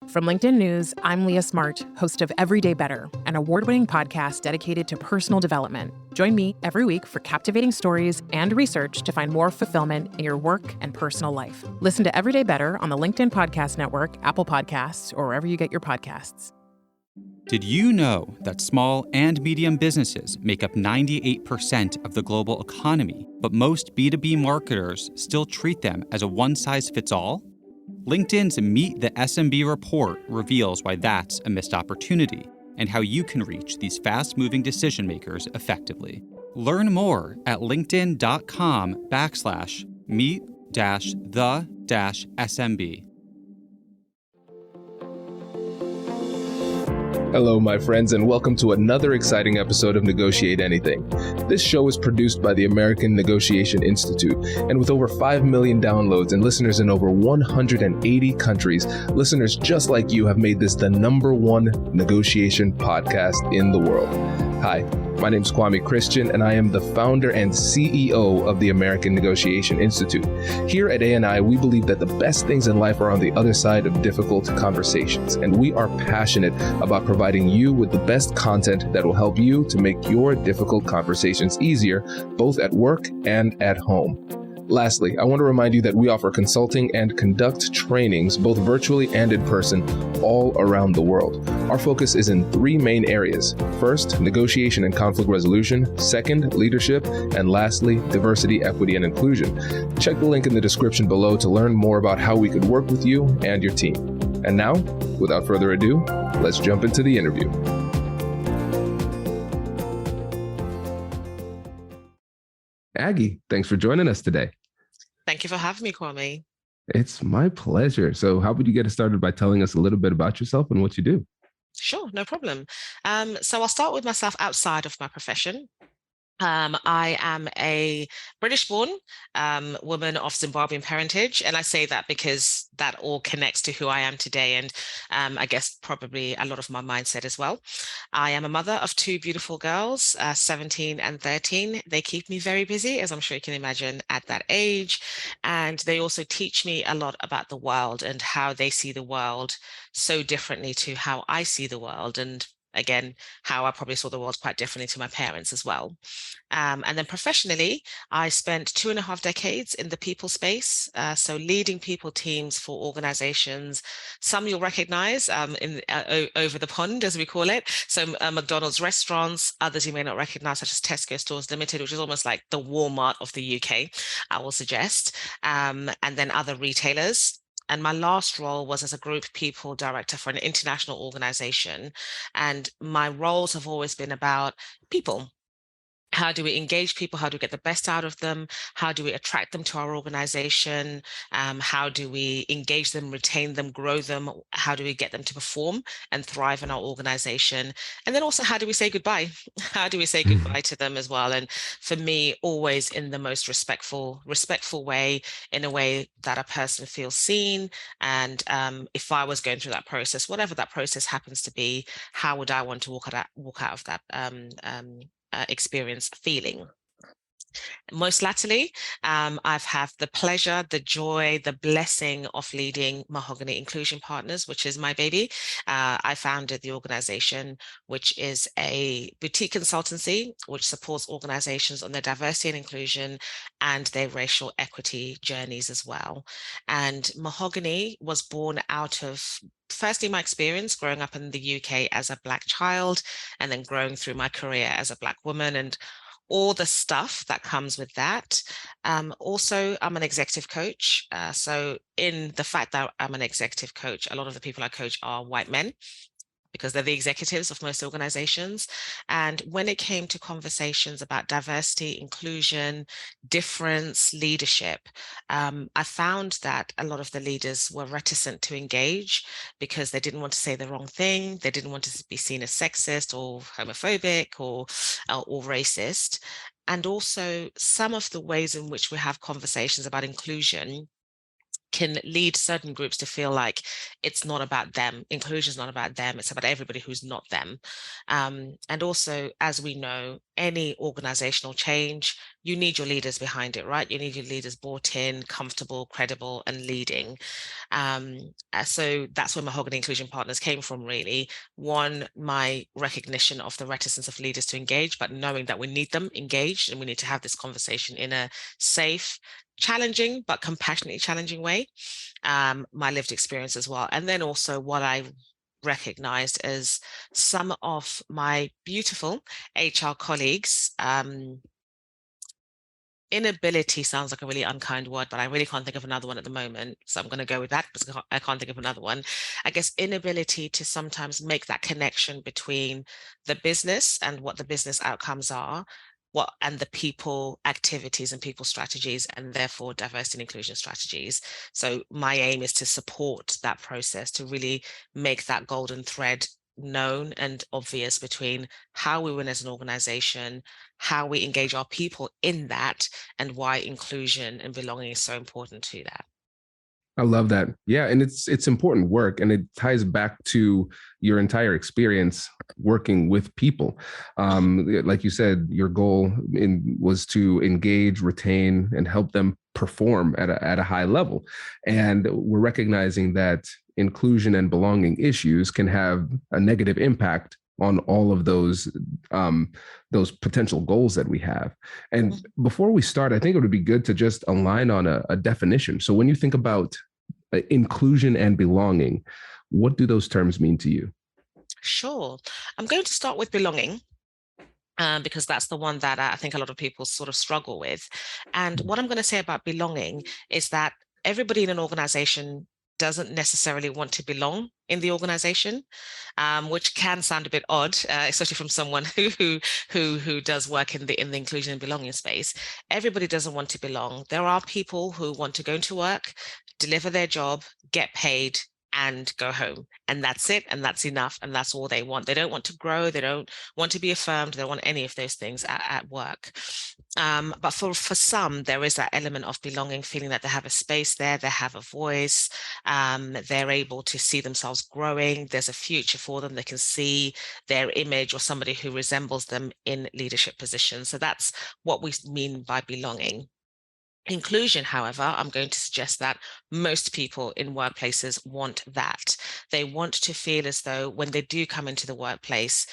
From LinkedIn News, I'm Leah Smart, host of Everyday Better, an award-winning podcast dedicated to personal development. Join me every week for captivating stories and research to find more fulfillment in your work and personal life. Listen to Everyday Better on the LinkedIn Podcast Network, Apple Podcasts, or wherever you get your podcasts. Did you know that small and medium businesses make up 98% of the global economy, but most B2B marketers still treat them as a one-size-fits-all? LinkedIn's Meet the SMB report reveals why that's a missed opportunity and how you can reach these fast-moving decision makers effectively. Learn more at linkedin.com/meet-the-SMB. Hello, my friends, and welcome to another exciting episode of Negotiate Anything. This show is produced by the American Negotiation Institute, and with over 5 million downloads and listeners in over 180 countries, listeners just like you have made this the #1 negotiation podcast in the world. Hi, my name is Kwame Christian, and I am the founder and CEO of the American Negotiation Institute. Here at ANI, we believe that the best things in life are on the other side of difficult conversations, and we are passionate about providing you with the best content that will help you to make your difficult conversations easier, both at work and at home. Lastly, I want to remind you that we offer consulting and conduct trainings, both virtually and in person, all around the world. Our focus is in 3 main areas. First, negotiation and conflict resolution. Second, leadership. And lastly, diversity, equity, and inclusion. Check the link in the description below to learn more about how we could work with you and your team. And now, without further ado, let's jump into the interview. Aggie, thanks for joining us today. Thank you for having me, Kwame. It's my pleasure. So how would you get us started by telling us a little bit about yourself and what you do? Sure, no problem. So I'll start with myself outside of my profession. I am a British-born woman of Zimbabwean parentage, and I say that because that all connects to who I am today, and I guess probably a lot of my mindset as well. I am a mother of 2 beautiful girls, 17 and 13. They keep me very busy, as I'm sure you can imagine, at that age, and they also teach me a lot about the world and how they see the world so differently to how I see the world, and again, how I probably saw the world quite differently to my parents as well. And then professionally, I spent 2.5 decades in the people space, so leading people teams for organizations. Some you'll recognize over the pond, as we call it. So McDonald's restaurants, others you may not recognize, such as Tesco Stores Limited, which is almost like the Walmart of the UK, I will suggest, and then other retailers. And my last role was as a group people director for an international organization. And my roles have always been about people. How do we engage people? How do we get the best out of them? How do we attract them to our organization? How do we engage them, retain them, grow them? How do we get them to perform and thrive in our organization? And then also, how do we say goodbye? How do we say goodbye to them as well? And for me, always in the most respectful way, in a way that a person feels seen. And if I was going through that process, whatever that process happens to be, how would I want to walk out of that experience feeling? Most latterly, I've had the pleasure, the joy, the blessing of leading Mahogany Inclusion Partners, which is my baby. I founded the organization, which is a boutique consultancy, which supports organizations on their diversity and inclusion and their racial equity journeys as well. And Mahogany was born out of firstly, my experience growing up in the UK as a Black child, and then growing through my career as a Black woman, and all the stuff that comes with that. Also, I'm an executive coach. So in the fact that I'm an executive coach, a lot of the people I coach are white men, because they're the executives of most organizations. And when it came to conversations about diversity, inclusion, difference, leadership, I found that a lot of the leaders were reticent to engage because they didn't want to say the wrong thing. They didn't want to be seen as sexist or homophobic or racist. And also some of the ways in which we have conversations about inclusion can lead certain groups to feel like it's not about them. Inclusion is not about them. It's about everybody who's not them. And also, as we know, any organizational change you need your leaders behind it, right? You need your leaders bought in, comfortable, credible, and leading. So that's where Mahogany Inclusion Partners came from, really. One, my recognition of the reticence of leaders to engage, but knowing that we need them engaged and we need to have this conversation in a safe, challenging, but compassionately challenging way. My lived experience as well. And then also what I recognized as some of my beautiful HR colleagues, inability sounds like a really unkind word, but I really can't think of another one at the moment. So I'm going to go with that because I can't think of another one. I guess inability to sometimes make that connection between the business and what the business outcomes are, and the people activities and people strategies, and therefore diversity and inclusion strategies. So my aim is to support that process, to really make that golden thread known and obvious between how we win as an organization, how we engage our people in that, and why inclusion and belonging is so important to that. I love that. Yeah, and it's important work, and it ties back to your entire experience working with people. Like you said, your goal was to engage, retain, and help them perform at a high level. And we're recognizing that inclusion and belonging issues can have a negative impact on all of those potential goals that we have. And before we start, I think it would be good to just align on a definition. So when you think about inclusion and belonging, what do those terms mean to you? Sure. I'm going to start with belonging. Because that's the one that I think a lot of people sort of struggle with. And what I'm going to say about belonging is that everybody in an organization doesn't necessarily want to belong in the organization, which can sound a bit odd, especially from someone who does work in the inclusion and belonging space. Everybody doesn't want to belong. There are people who want to go into work, deliver their job, get paid, and go home. And that's it. And that's enough. And that's all they want. They don't want to grow. They don't want to be affirmed. They don't want any of those things at work. But for some, there is that element of belonging, feeling that they have a space there, they have a voice, they're able to see themselves growing. There's a future for them. They can see their image or somebody who resembles them in leadership positions. So that's what we mean by belonging. Inclusion, however, I'm going to suggest that most people in workplaces want that. They want to feel as though when they do come into the workplace,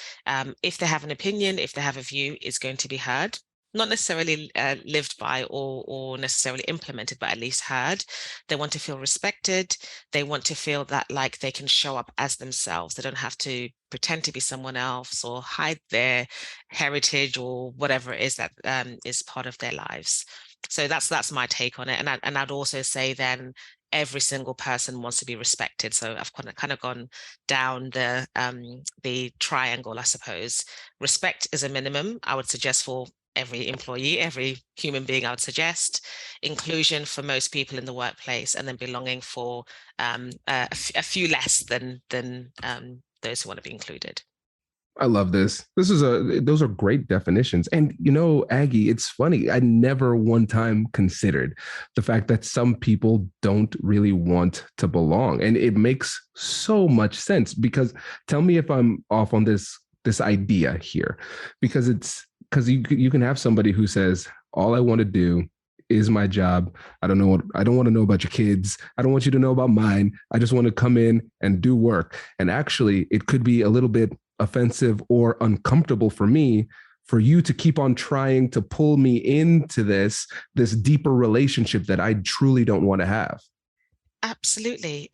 if they have an opinion, if they have a view, it's going to be heard. Not necessarily lived by or necessarily implemented, but at least heard. They want to feel respected. They want to feel that like they can show up as themselves. They don't have to pretend to be someone else or hide their heritage or whatever it is that is part of their lives. So that's my take on it. And I'd also say then every single person wants to be respected. So I've kind of gone down the triangle, I suppose. Respect is a minimum, I would suggest, for every employee, every human being, I would suggest. Inclusion for most people in the workplace, and then belonging for a few less than those who want to be included. I love this. Those are great definitions. And, Aggie, it's funny. I never one time considered the fact that some people don't really want to belong. And it makes so much sense, because tell me if I'm off on this idea here, because you can have somebody who says, all I want to do is my job. I don't want to know about your kids. I don't want you to know about mine. I just want to come in and do work. And actually, it could be a little bit offensive or uncomfortable for me, for you to keep on trying to pull me into this deeper relationship that I truly don't want to have. Absolutely.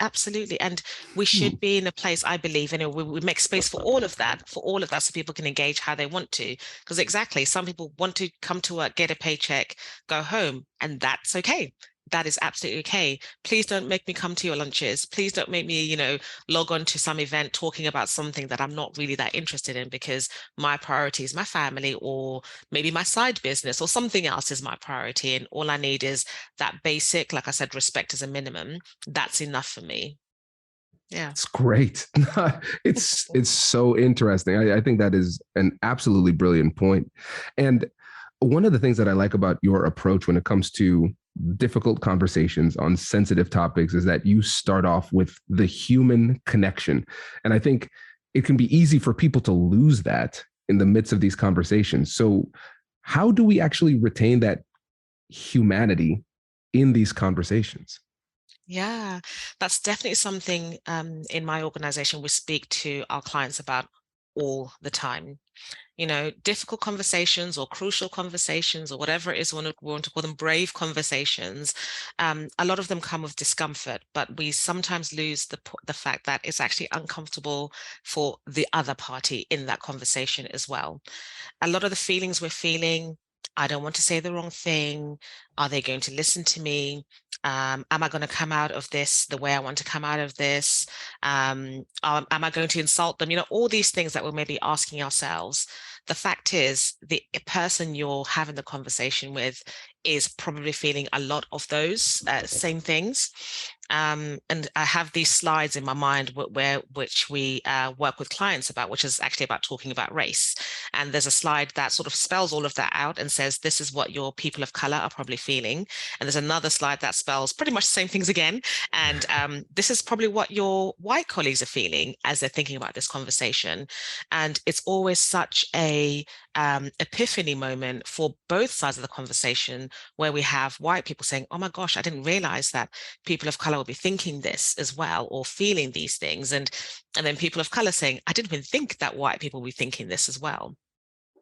And we should be in a place, I believe, we make space for all of that, so people can engage how they want to. Because exactly, some people want to come to work, get a paycheck, go home, and that's okay. That is absolutely okay. Please don't make me come to your lunches. Please don't make me, log on to some event talking about something that I'm not really that interested in, because my priority is my family, or maybe my side business, or something else is my priority. And all I need is that basic, like I said, respect as a minimum. That's enough for me. Yeah. It's great. It's so interesting. I think that is an absolutely brilliant point. And one of the things that I like about your approach when it comes to difficult conversations on sensitive topics is that you start off with the human connection. And I think it can be easy for people to lose that in the midst of these conversations. So How do we actually retain that humanity in these conversations? Yeah, that's definitely something in my organization we speak to our clients about all the time. Difficult conversations or crucial conversations or whatever it is we want to call them, brave conversations. A lot of them come with discomfort, but we sometimes lose the fact that it's actually uncomfortable for the other party in that conversation as well. A lot of the feelings we're feeling, I don't want to say the wrong thing. Are they going to listen to me? Am I going to come out of this the way I want to come out of this? Am I going to insult them? All these things that we're maybe asking ourselves. The fact is, the person you're having the conversation with is probably feeling a lot of those same things. And I have these slides in my mind which we work with clients about, which is actually about talking about race. And there's a slide that sort of spells all of that out and says, this is what your people of color are probably feeling. And there's another slide that spells pretty much the same things again. And this is probably what your white colleagues are feeling as they're thinking about this conversation. And it's always such a epiphany moment for both sides of the conversation, where we have white people saying, oh my gosh, I didn't realize that people of color will be thinking this as well, or feeling these things. And then people of color saying, I didn't even think that white people will be thinking this as well.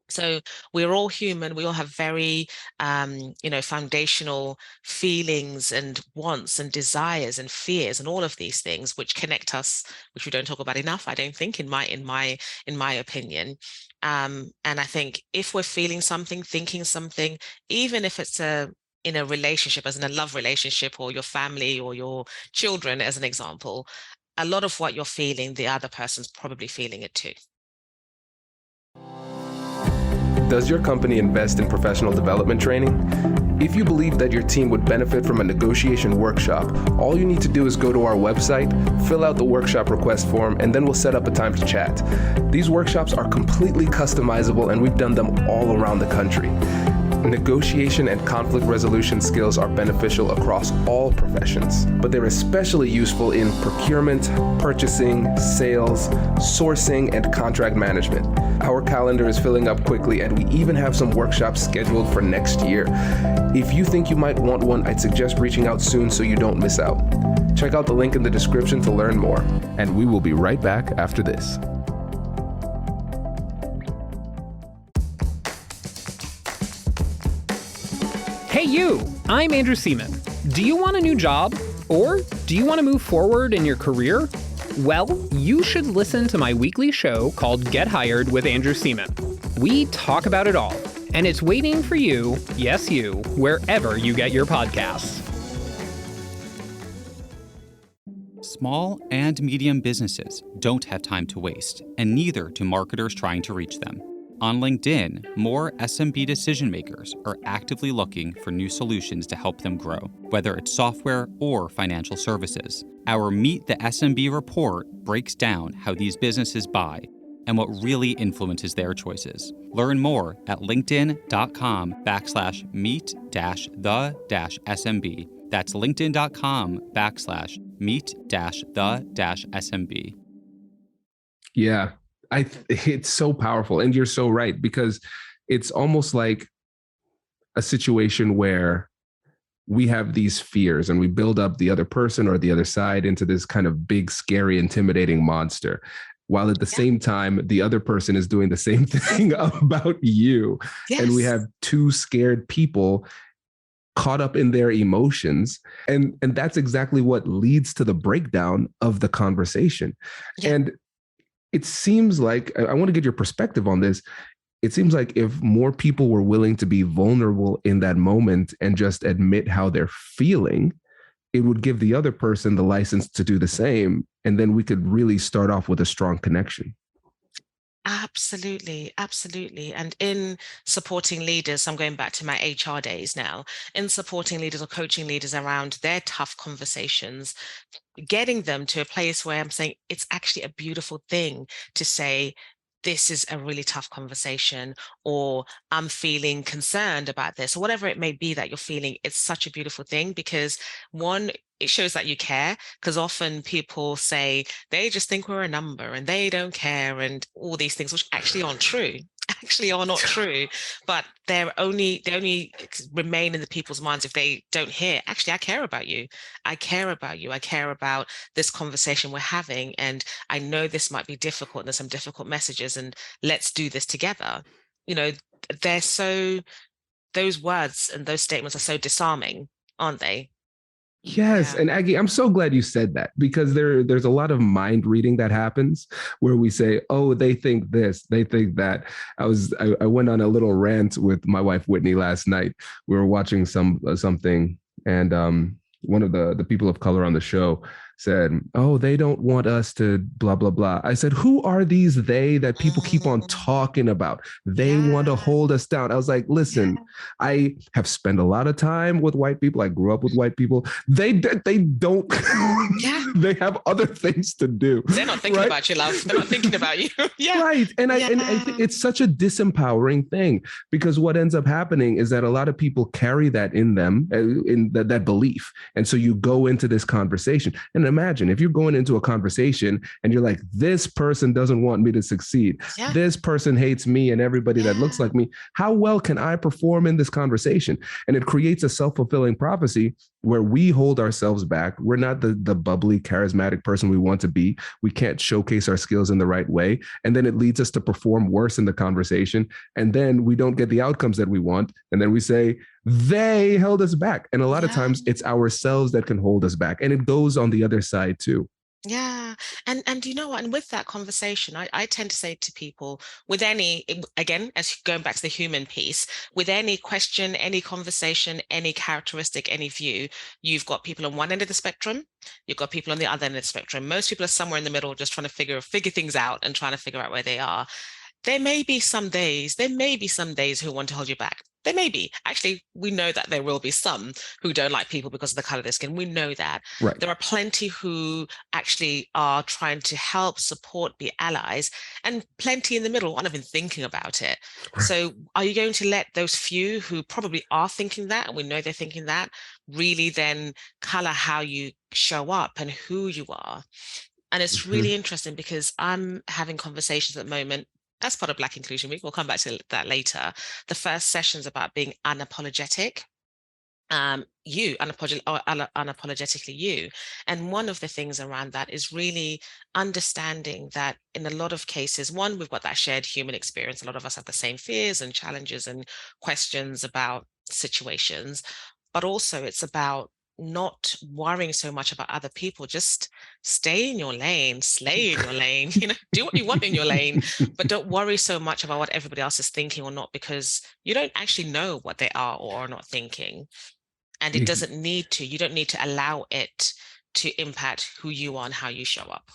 So we're all human. We all have very, foundational feelings and wants and desires and fears and all of these things which connect us, which we don't talk about enough, I don't think, in my opinion. And I think if we're feeling something, thinking something, even if it's in a relationship, as in a love relationship, or your family or your children, as an example, a lot of what you're feeling, the other person's probably feeling it too. Does your company invest in professional development training? If you believe that your team would benefit from a negotiation workshop, all you need to do is go to our website, fill out the workshop request form, and then we'll set up a time to chat. These workshops are completely customizable, and we've done them all around the country. Negotiation and conflict resolution skills are beneficial across all professions, but they're especially useful in procurement, purchasing, sales, sourcing, and contract management. Our calendar is filling up quickly, and we even have some workshops scheduled for next year. If you think you might want one, I'd suggest reaching out soon so you don't miss out. Check out the link in the description to learn more, and we will be right back after this. Hey you, I'm Andrew Seaman. Do you want a new job? Or do you want to move forward in your career? Well, you should listen to my weekly show called Get Hired with Andrew Seaman. We talk about it all, and it's waiting for you, yes you, wherever you get your podcasts. Small and medium businesses don't have time to waste, and neither do marketers trying to reach them. On LinkedIn, more SMB decision makers are actively looking for new solutions to help them grow, whether it's software or financial services. Our Meet the SMB report breaks down how these businesses buy and what really influences their choices. Learn more at linkedin.com/meet-the-SMB. That's linkedin.com/meet-the-SMB. Yeah. It's so powerful. And you're so right, because it's almost like a situation where we have these fears and we build up the other person or the other side into this kind of big, scary, intimidating monster, while at the same time, the other person is doing the same thing about you. Yes. And we have two scared people caught up in their emotions. And that's exactly what leads to the breakdown of the conversation. Yeah. And it seems like, I want to get your perspective on this. It seems like if more people were willing to be vulnerable in that moment and just admit how they're feeling, it would give the other person the license to do the same. And then we could really start off with a strong connection. Absolutely, absolutely. And in supporting leaders, I'm going back to my HR days now, in supporting leaders or coaching leaders around their tough conversations, getting them to a place where I'm saying it's actually a beautiful thing to say, this is a really tough conversation, or I'm feeling concerned about this, or whatever it may be that you're feeling. It's such a beautiful thing, because one, it shows that you care, because often people say they just think we're a number and they don't care and all these things, which actually aren't true. actually are not true, but they only remain in the people's minds if they don't hear, actually, I care about you. I care about you. I care about this conversation we're having. And I know this might be difficult. And there's some difficult messages, and let's do this together. You know, they're so, those words and those statements are so disarming, aren't they? Yes, Yeah. and Aggie, I'm so glad you said that because there's a lot of mind reading that happens where we say, "Oh, they think this, they think that." I went on a little rant with my wife Whitney last night. We were watching something, and one of the people of color on the show said, "Oh, they don't want us to blah blah blah." I said, "Who are these they that people keep on talking about? They want to Yeah. hold us down." I was like, "Listen, Yeah. I have spent a lot of time with white people. I grew up with white people. They don't. Yeah. They have other things to do. They're not thinking right? about you, love. They're not thinking about you. Yeah. Right. And I think Yeah. it's such a disempowering thing because what ends up happening is that a lot of people carry that in them, in that belief. And so you go into this conversation. And imagine if you're going into a conversation and you're like, this person doesn't want me to succeed. Yeah. This person hates me and everybody that looks like me. How well can I perform in this conversation? And it creates a self-fulfilling prophecy where we hold ourselves back. We're not the bubbly, charismatic person we want to be. We can't showcase our skills in the right way. And then it leads us to perform worse in the conversation. And then we don't get the outcomes that we want. And then we say, they held us back. And a lot of times it's ourselves that can hold us back. And it goes on the other side too. Yeah. And you know what? And with that conversation, I tend to say to people with any, again, as going back to the human piece, with any question, any conversation, any characteristic, any view, you've got people on one end of the spectrum, you've got people on the other end of the spectrum. Most people are somewhere in the middle, just trying to figure things out and trying to figure out where they are. There may be some days who want to hold you back. There may be. Actually, we know that there will be some who don't like people because of the color of their skin. We know that. Right. There are plenty who actually are trying to help, support, be allies, and plenty in the middle aren't even thinking about it. Right. So are you going to let those few who probably are thinking that, and we know they're thinking that, really then color how you show up and who you are? And it's really interesting because I'm having conversations at the moment as part of Black Inclusion Week. We'll come back to that later. The first session's about being unapologetic. Unapologetically you. And one of the things around that is really understanding that in a lot of cases, one, we've got that shared human experience. A lot of us have the same fears and challenges and questions about situations, but also it's about not worrying so much about other people. Just stay in your lane, slay in your lane, do what you want in your lane, but don't worry so much about what everybody else is thinking or not, because you don't actually know what they are or are not thinking. And it doesn't need to, you don't need to allow it to impact who you are and how you show up.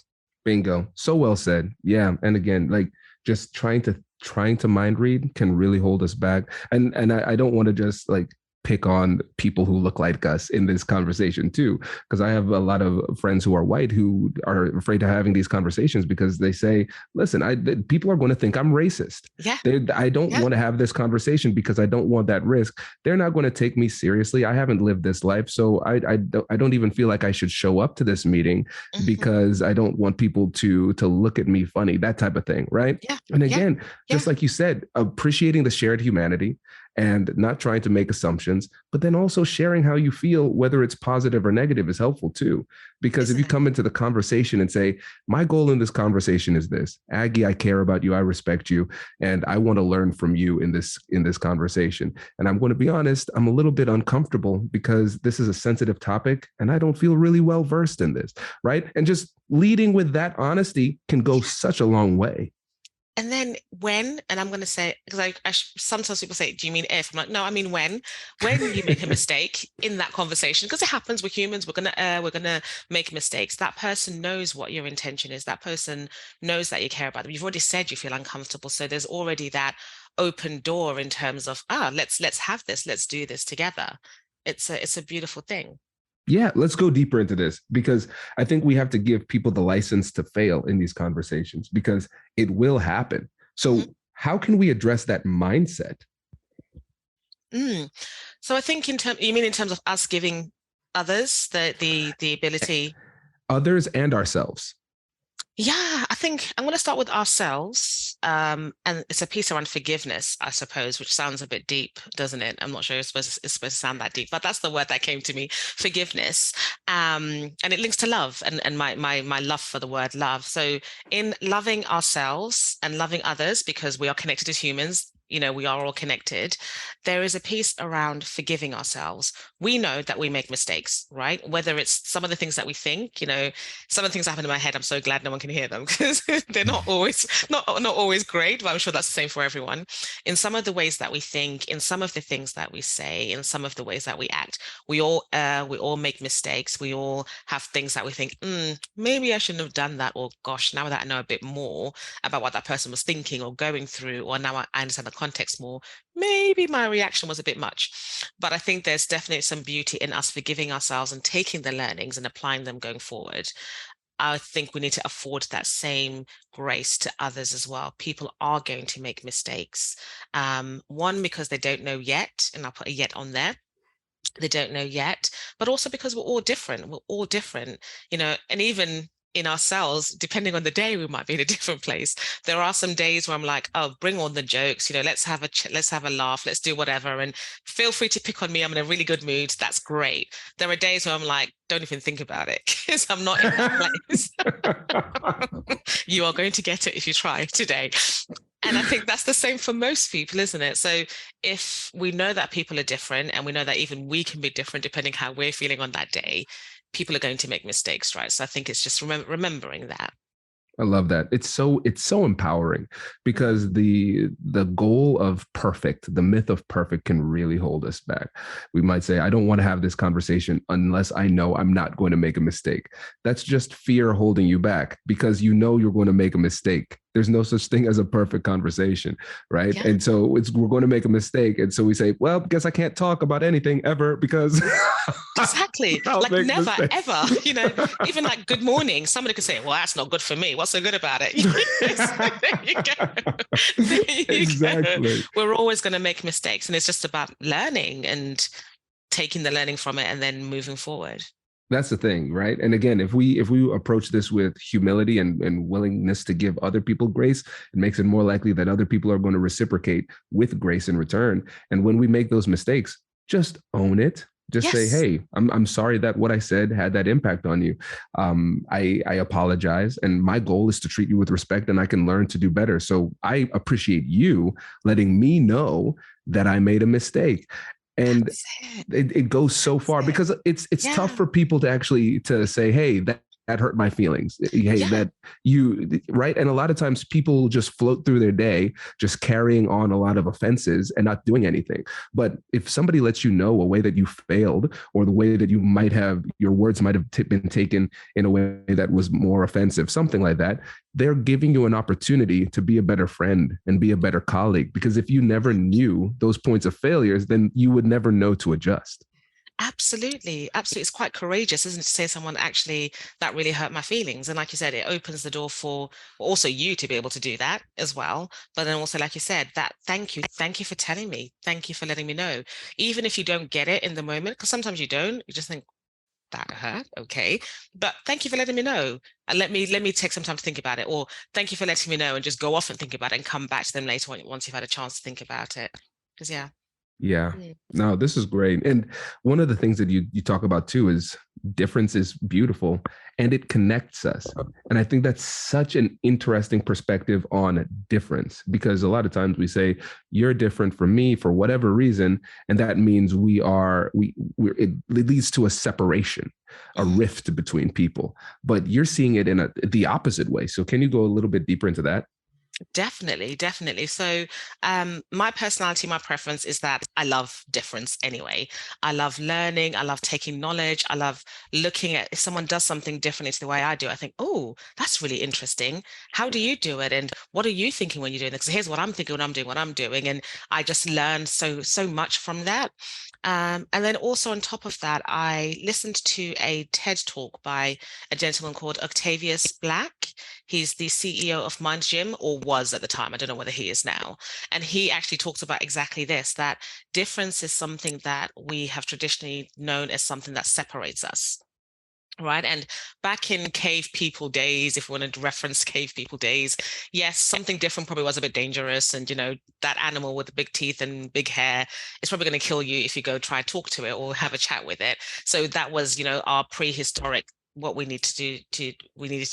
Bingo. So well said. Yeah. And again, like just trying to mind read can really hold us back. And I don't want to just like pick on people who look like us in this conversation too, because I have a lot of friends who are white who are afraid of having these conversations because they say, listen, people are going to think I'm racist. Yeah. I don't want to have this conversation because I don't want that risk. They're not going to take me seriously. I haven't lived this life. So I don't even feel like I should show up to this meeting because I don't want people to look at me funny, that type of thing. Right. Yeah. And again, just like you said, appreciating the shared humanity and not trying to make assumptions, but then also sharing how you feel, whether it's positive or negative, is helpful too. Because if you come into the conversation and say, my goal in this conversation is this, Aggie, I care about you, I respect you, and I want to learn from you in this conversation. And I'm going to be honest, I'm a little bit uncomfortable because this is a sensitive topic and I don't feel really well versed in this, right? And just leading with that honesty can go such a long way. And then when, and I'm going to say, because sometimes people say, do you mean if? I'm like, no, I mean when you make a mistake in that conversation, because it happens, we're humans, we're going to make mistakes. That person knows what your intention is. That person knows that you care about them. You've already said you feel uncomfortable. So there's already that open door in terms of, let's have this, let's do this together. It's a beautiful thing. Yeah, let's go deeper into this because I think we have to give people the license to fail in these conversations because it will happen. So how can we address that mindset? So I think in terms of us giving others the ability. Others and ourselves. Yeah, I think I'm going to start with ourselves. And it's a piece around forgiveness, I suppose, which sounds a bit deep, doesn't it? I'm not sure it's supposed to sound that deep, but that's the word that came to me, forgiveness. And it links to love and my love for the word love. So in loving ourselves and loving others, because we are connected as humans, we are all connected, there is a piece around forgiving ourselves. We know that we make mistakes, right? Whether it's some of the things that we think, some of the things that happen in my head, I'm so glad no one can hear them because they're not always great, but I'm sure that's the same for everyone. In some of the ways that we think, in some of the things that we say, in some of the ways that we act, we all make mistakes. We all have things that we think, maybe I shouldn't have done that, or gosh, now that I know a bit more about what that person was thinking or going through, or now I understand the context more, maybe my reaction was a bit much. But I think there's definitely some beauty in us forgiving ourselves and taking the learnings and applying them going forward. I think we need to afford that same grace to others as well. People are going to make mistakes. One, because they don't know yet, and I'll put a yet on there. They don't know yet, but also because we're all different. We're all different, and even in ourselves, depending on the day, we might be in a different place. There are some days where I'm like, oh, bring on the jokes, let's have let's have a laugh, let's do whatever, and feel free to pick on me. I'm in a really good mood. That's great. There are days where I'm like, don't even think about it because I'm not in that place. You are going to get it if you try today. And I think that's the same for most people, isn't it? So if we know that people are different and we know that even we can be different depending how we're feeling on that day, people are going to make mistakes, right? So I think it's just remembering that. I love that. It's so empowering because the goal of perfect, the myth of perfect can really hold us back. We might say, I don't want to have this conversation unless I know I'm not going to make a mistake. That's just fear holding you back because you're going to make a mistake. There's no such thing as a perfect conversation, right? Yeah. And so we're going to make a mistake. And so we say, well, guess I can't talk about anything ever because exactly. Like never, ever, even like good morning, somebody could say, well, that's not good for me. What's so good about it? There you go. There you exactly. go. We're always going to make mistakes. And it's just about learning and taking the learning from it and then moving forward. That's the thing, right? And again, if we approach this with humility and willingness to give other people grace, it makes it more likely that other people are going to reciprocate with grace in return. And when we make those mistakes, just own it. Just say, hey, I'm sorry that what I said had that impact on you. I apologize. And my goal is to treat you with respect and I can learn to do better. So I appreciate you letting me know that I made a mistake. And it goes so far because it's tough for people to actually to say, hey, that hurt my feelings. Hey, that you, right? And a lot of times people just float through their day, just carrying on a lot of offenses and not doing anything. But if somebody lets you know a way that you failed or the way that you might have, your words might have been taken in a way that was more offensive, something like that, they're giving you an opportunity to be a better friend and be a better colleague. Because if you never knew those points of failures, then you would never know to adjust. Absolutely. Absolutely. It's quite courageous, isn't it, to say someone actually that really hurt my feelings. And like you said, it opens the door for also you to be able to do that as well. But then also, like you said, that thank you. Thank you for telling me. Thank you for letting me know. Even if you don't get it in the moment, because sometimes you don't, you just think that hurt. Okay. But thank you for letting me know. And let me take some time to think about it. Or thank you for letting me know and just go off and think about it and come back to them later once you've had a chance to think about it. Because Yeah. No, this is great. And one of the things that you talk about too is difference is beautiful and it connects us. And I think that's such an interesting perspective on difference because a lot of times we say you're different from me for whatever reason. And that means it leads to a separation, a rift between people, but you're seeing it in the opposite way. So can you go a little bit deeper into that? Definitely, definitely. So, my personality, my preference is that I love difference anyway. I love learning. I love taking knowledge. I love looking at if someone does something differently to the way I do. I think, oh, that's really interesting. How do you do it? And what are you thinking when you're doing this? Here's what I'm thinking when I'm doing what I'm doing. And I just learn so much from that. And then also on top of that, I listened to a TED talk by a gentleman called Octavius Black. He's the CEO of Mind Gym, or was at the time. I don't know whether he is now. And he actually talks about exactly this, that difference is something that we have traditionally known as something that separates us. Right. And back in cave people days, if we want to reference cave people days, yes, something different probably was a bit dangerous. And, that animal with the big teeth and big hair is probably going to kill you if you go try to talk to it or have a chat with it. So that was, our prehistoric, what we needed to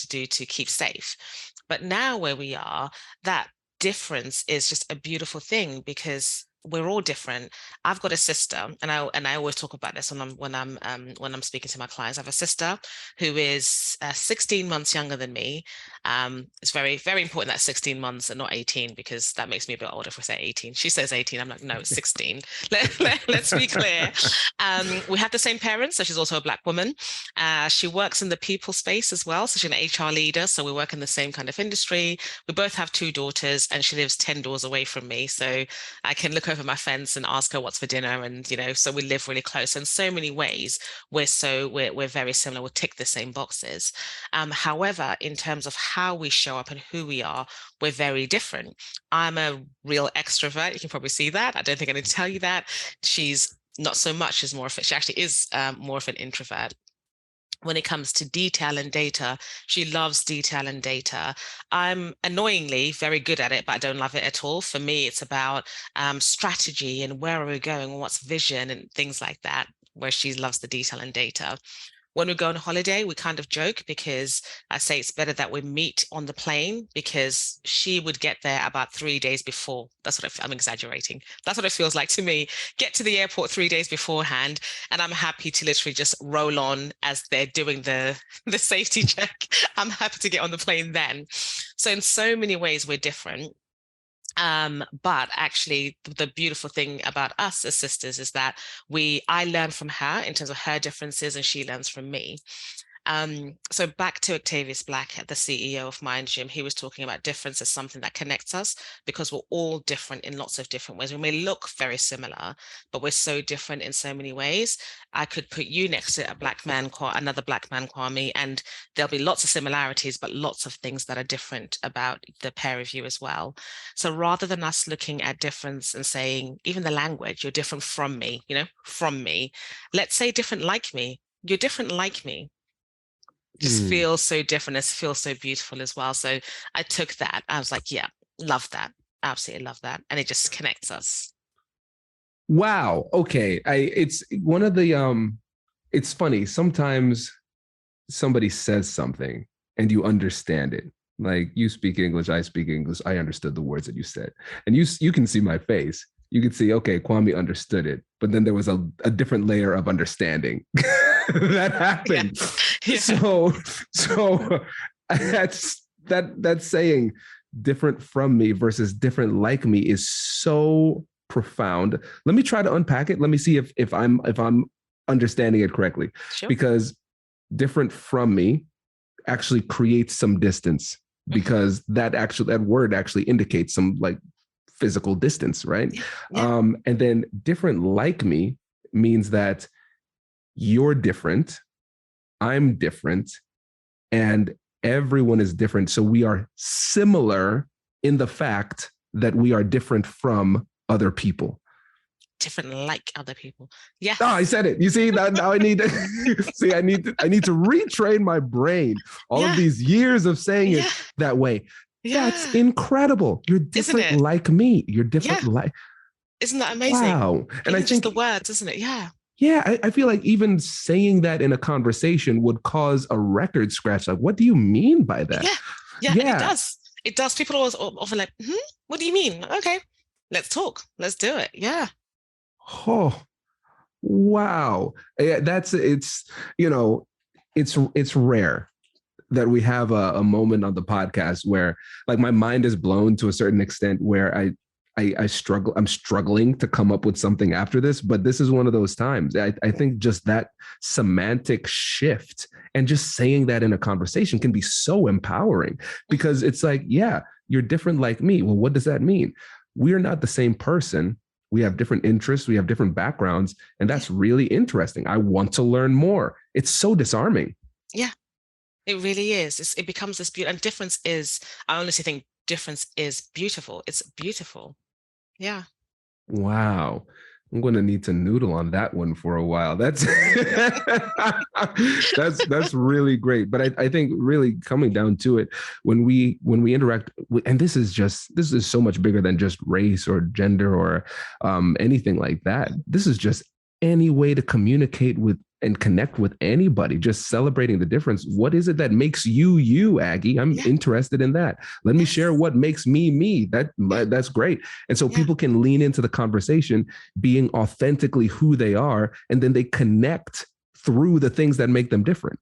do to keep safe. But now where we are, that difference is just a beautiful thing because we're all different. I've got a sister, and I always talk about this when I'm speaking to my clients. I have a sister who is 16 months younger than me. It's very, very important that 16 months and not 18, because that makes me a bit older if we say 18. She says 18. I'm like, no, it's 16. Let's be clear. We have the same parents, so she's also a Black woman. She works in the people space as well, so she's an HR leader. So we work in the same kind of industry. We both have 2 daughters, and she lives 10 doors away from me. So I can look over my fence and ask her what's for dinner, and so we live really close. In so many ways, we're very similar. We tick the same boxes. However, in terms of how we show up and who we are, we're very different. I'm a real extrovert. You can probably see that. I don't think I need to tell you that. She's not so much. She actually is more of an introvert. When it comes to detail and data, she loves detail and data. I'm annoyingly very good at it, but I don't love it at all. For me, it's about strategy and where are we going and what's vision and things like that, where she loves the detail and data. When we go on holiday, we kind of joke because I say it's better that we meet on the plane, because she would get there about 3 days before. That's what I'm exaggerating. That's what it feels like to me. Get to the airport 3 days beforehand, and I'm happy to literally just roll on as they're doing the safety check. I'm happy to get on the plane then. So in so many ways, we're different. But actually the beautiful thing about us as sisters is that I learn from her in terms of her differences, and she learns from me. So back to Octavius Black, the CEO of Mind Gym, he was talking about difference as something that connects us, because we're all different in lots of different ways. We may look very similar, but we're so different in so many ways. I could put you next to another Black man, Kwame, and there'll be lots of similarities, but lots of things that are different about the pair of you as well. So rather than us looking at difference and saying, even the language, you're different from me, from me, let's say different like me. You're different like me. Just feels so different. It feels so beautiful as well. So I took that. I was like, yeah, love that. Absolutely love that. And it just connects us. Wow. Okay. It's one of the it's funny. Sometimes somebody says something and you understand it. Like, you speak English, I speak English. I understood the words that you said. And you can see my face. You could see, okay, Kwame understood it. But then there was a different layer of understanding that happened. Yeah. So that saying different from me versus different like me is so profound. Let me try to unpack it. Let me see if I'm understanding it correctly. Sure. Because different from me actually creates some distance, because that word actually indicates some like physical distance, right? Yeah. And then different like me means that you're different, I'm different, and everyone is different. So we are similar in the fact that we are different from other people. Different like other people. Yes. Oh, I said it. You see that now I need to see. I need to retrain my brain. All of these years of saying it that way. Yeah. That's incredible. You're different like me. You're different like. Isn't that amazing? Wow. And I think just the words, isn't it? Yeah. Yeah, I feel like even saying that in a conversation would cause a record scratch. Like, what do you mean by that? Yeah. It does. It does. People always often like, what do you mean? Okay, let's talk. Let's do it. Yeah. Oh, wow. Yeah, it's rare that we have a moment on the podcast where like my mind is blown to a certain extent where I struggle. I'm struggling to come up with something after this, but this is one of those times. I think just that semantic shift and just saying that in a conversation can be so empowering, because it's like, yeah, you're different like me. Well, what does that mean? We are not the same person. We have different interests. We have different backgrounds. And that's really interesting. I want to learn more. It's so disarming. Yeah, it really is. It becomes this beauty. And difference is, I honestly think difference is beautiful. It's beautiful. Yeah. Wow. I'm going to need to noodle on that one for a while. That's that's really great. But I think really coming down to it, when we interact, and this is so much bigger than just race or gender or anything like that. This is just any way to communicate with and connect with anybody, just celebrating the difference. What is it that makes you, Aggie? I'm interested in that. Let me share what makes me. That's great. And so people can lean into the conversation, being authentically who they are, and then they connect through the things that make them different.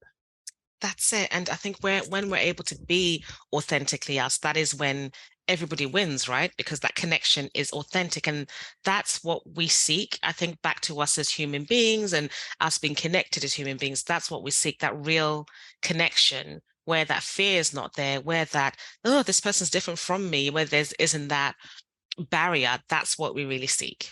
That's it. And I think when we're able to be authentically us, that is when everybody wins, right? Because that connection is authentic. And that's what we seek. I think back to us as human beings and us being connected as human beings, that's what we seek, that real connection where that fear is not there, where that, oh, this person's different from me, where isn't that barrier. That's what we really seek.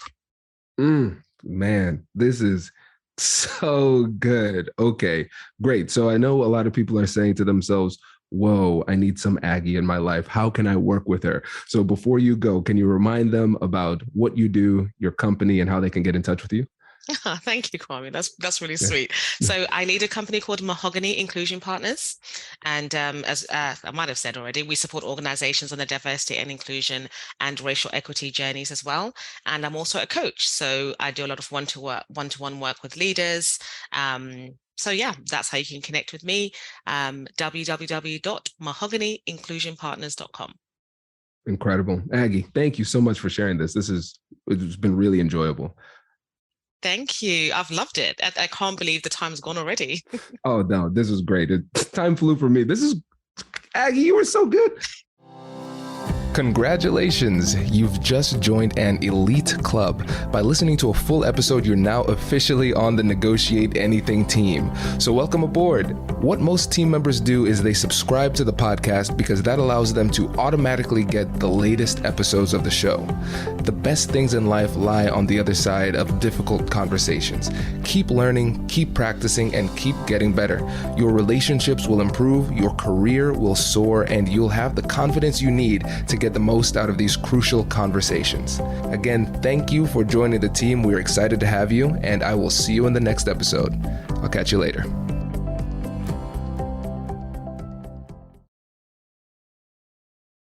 Man, this is so good. Okay, great. So I know a lot of people are saying to themselves, whoa, I need some Aggie in my life. How can I work with her? So before you go, can you remind them about what you do, your company, and how they can get in touch with you? Thank you, Kwame. That's really sweet. So I lead a company called Mahogany Inclusion Partners. And as I might have said already, we support organizations on the diversity and inclusion and racial equity journeys as well. And I'm also a coach. So I do a lot of one-to-one work with leaders. So yeah, that's how you can connect with me. www.mahoganyinclusionpartners.com. Incredible. Aggie, thank you so much for sharing this. It's been really enjoyable. Thank you. I've loved it. I can't believe the time's gone already. Oh, no, this was great. Time flew for me. Aggie, you were so good. Congratulations, you've just joined an elite club. By listening to a full episode, you're now officially on the Negotiate Anything team. So welcome aboard. What most team members do is they subscribe to the podcast because that allows them to automatically get the latest episodes of the show. The best things in life lie on the other side of difficult conversations. Keep learning, keep practicing, and keep getting better. Your relationships will improve, your career will soar, and you'll have the confidence you need to get the most out of these crucial conversations. Again, thank you for joining the team. We're excited to have you, and I will see you in the next episode. I'll catch you later.